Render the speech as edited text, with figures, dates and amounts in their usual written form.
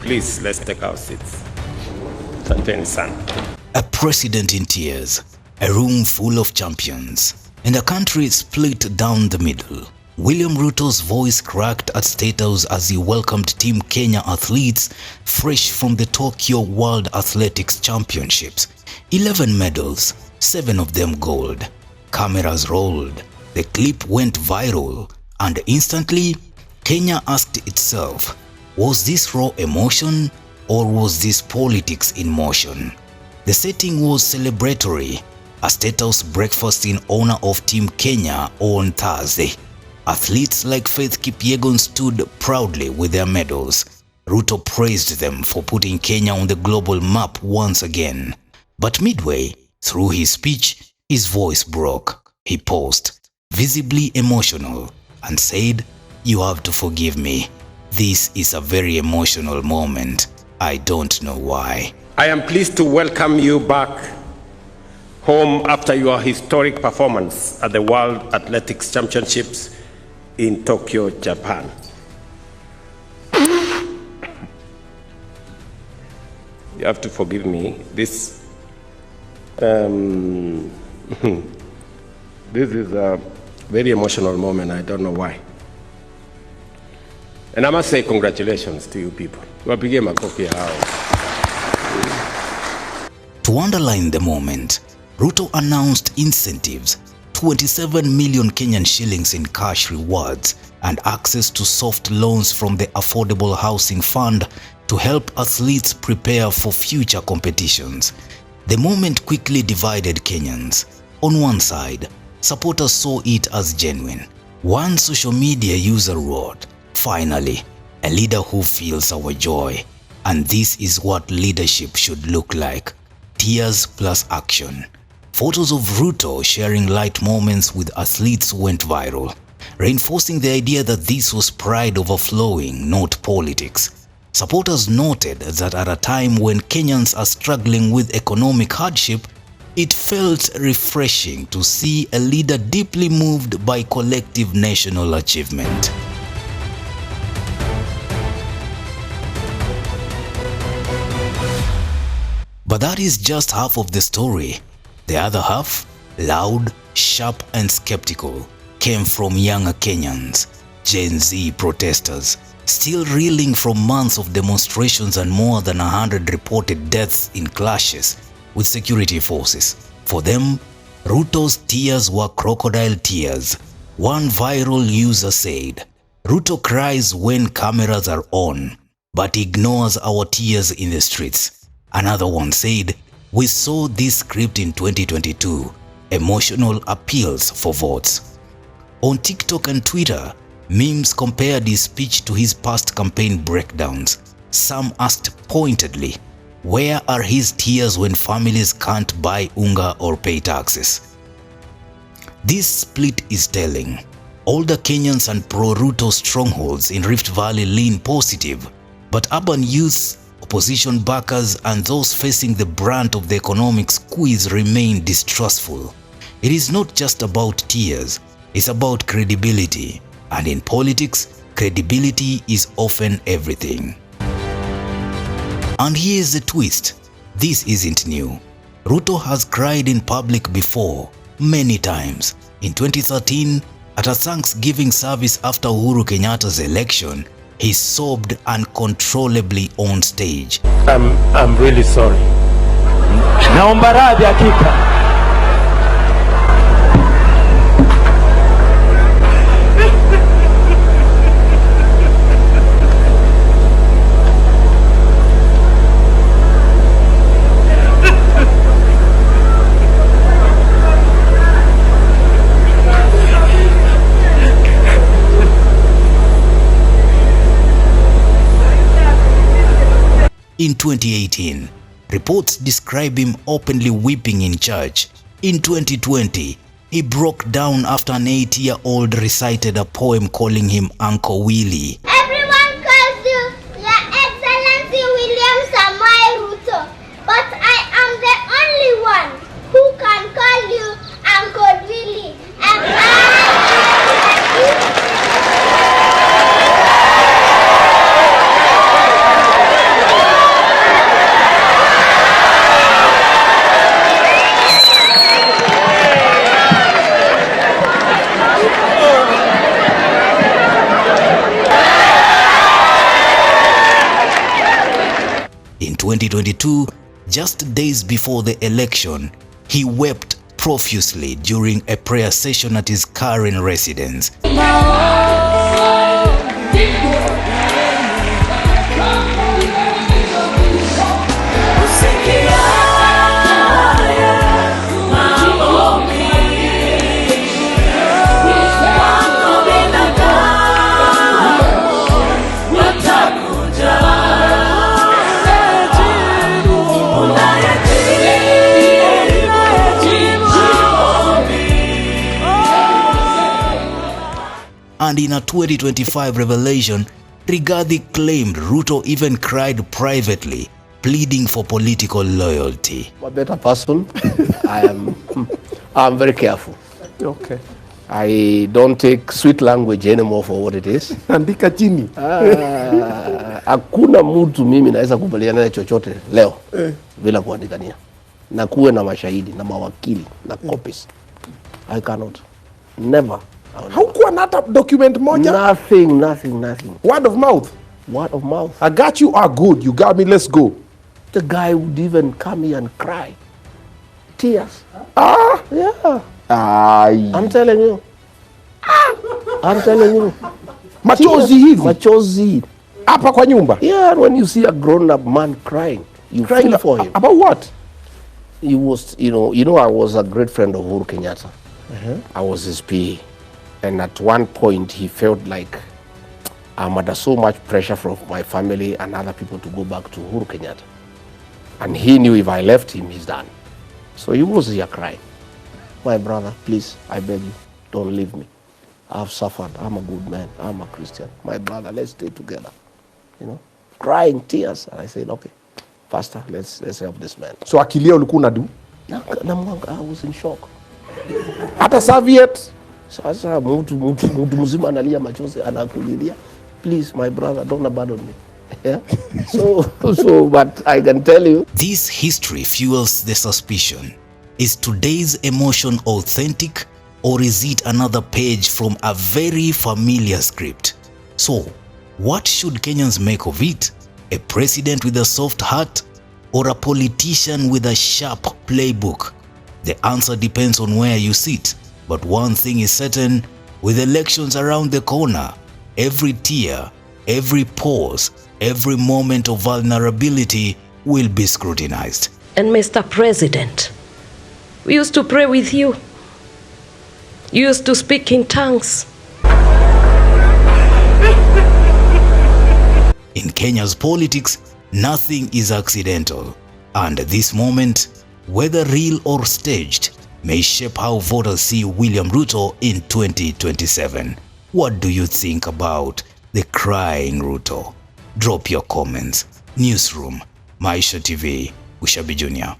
Please, let's take our seats. Asanteni sana. A president in tears, a room full of champions, and a country split down the middle. William Ruto's voice cracked at State House as he welcomed Team Kenya athletes fresh from the Tokyo World Athletics Championships. 11 medals, 7 of them gold. Cameras rolled, the clip went viral, and instantly, Kenya asked itself, was this raw emotion or was this politics in motion? The setting was celebratory, a State House breakfast in honor of Team Kenya on Thursday. Athletes like Faith Kipyegon stood proudly with their medals. Ruto praised them for putting Kenya on the global map once again. But midway through his speech, his voice broke. He paused, visibly emotional, and said, "You have to forgive me. This is a very emotional moment. I don't know why." I am pleased to welcome you back home after your historic performance at the World Athletics Championships in Tokyo, Japan. You have to forgive me. This this is a very emotional moment. I don't know why. And I must say congratulations to you people. Wapige makofi hao. To underline the moment, Ruto announced incentives, 27 million Kenyan shillings in cash rewards and access to soft loans from the Affordable Housing Fund to help athletes prepare for future competitions. The moment quickly divided Kenyans. On one side, supporters saw it as genuine. One social media user wrote, "Finally, a leader who feels our joy. And this is what leadership should look like. Tears plus action." Photos of Ruto sharing light moments with athletes went viral, reinforcing the idea that this was pride overflowing, not politics. Supporters noted that at a time when Kenyans are struggling with economic hardship, it felt refreshing to see a leader deeply moved by collective national achievement. But that is just half of the story. The other half, loud, sharp and skeptical, came from younger Kenyans, Gen Z protesters, still reeling from months of demonstrations and more than 100 reported deaths in clashes with security forces. For them, Ruto's tears were crocodile tears. One viral user said, "Ruto cries when cameras are on, but ignores our tears in the streets." Another one said, "We saw this script in 2022, emotional appeals for votes." On TikTok and Twitter, memes compared his speech to his past campaign breakdowns. Some asked pointedly, where are his tears when families can't buy unga or pay taxes? This split is telling. Older Kenyans and pro-Ruto strongholds in Rift Valley lean positive, but urban youths, opposition backers and those facing the brunt of the economic squeeze remain distrustful. It is not just about tears, it's about credibility. And in politics, credibility is often everything. And here's the twist. This isn't new. Ruto has cried in public before, many times. In 2013, at a Thanksgiving service after Uhuru Kenyatta's election, he sobbed uncontrollably on stage. I'm really sorry. Naomba radhi hakika. In 2018, reports describe him openly weeping in church. In 2020, he broke down after an 8-year-old recited a poem calling him Uncle Willie. Everyone calls you Your Excellency William Samoei Ruto, but I am the only one who can call you Uncle Willie. 2022, just days before the election, he wept profusely during a prayer session at his Karen residence. And in a 2025 revelation, Rigathi claimed Ruto even cried privately, pleading for political loyalty. I'm a better person. I'm very careful. Okay. I don't take sweet language anymore for what it is. Andika chini. Hakuna mtu mimi naweza kubaliana na chochote leo bila kuandikania. Na kuwe na mashahidi na mawakili na copies. I cannot. Never. Haukuwa na hata document moja? Nothing. Word of mouth? Word of mouth. I got you, are good. You got me, let's go. The guy would even come here and cry. Tears. Yeah. I'm telling you. Machozi hivi? Machozi. Hapa kwa nyumba? Yeah, when you see a grown-up man crying, you crying feel for him. About what? He was, you know, I was a great friend of Uhuru Kenyatta. I was his PA. And at one point, he felt like I'm under so much pressure from my family and other people to go back to Uhuru Kenyatta. And he knew if I left him, he's done. So he was here crying. My brother, please, I beg you, don't leave me. I've suffered. I'm a good man. I'm a Christian. My brother, let's stay together. You know, crying tears. And I said, okay, Pastor, let's help this man. So akilia ulikuwa unadu? I was in shock. Hata serviette? Sasa mtu mzima analia machozi anakulilia. Please, my brother, don't abandon me. Yeah? So, but I can tell you. This history fuels the suspicion. Is today's emotion authentic, or is it another page from a very familiar script? So, what should Kenyans make of it? A president with a soft heart, or a politician with a sharp playbook? The answer depends on where you sit. But one thing is certain, with elections around the corner, every tear, every pause, every moment of vulnerability will be scrutinized. And Mr. President, we used to pray with you. You used to speak in tongues. In Kenya's politics, nothing is accidental. And this moment, whether real or staged, may shape how voters see William Ruto in 2027. What do you think about the crying Ruto? Drop your comments. Newsroom, Maisha TV, Ushabi Jr.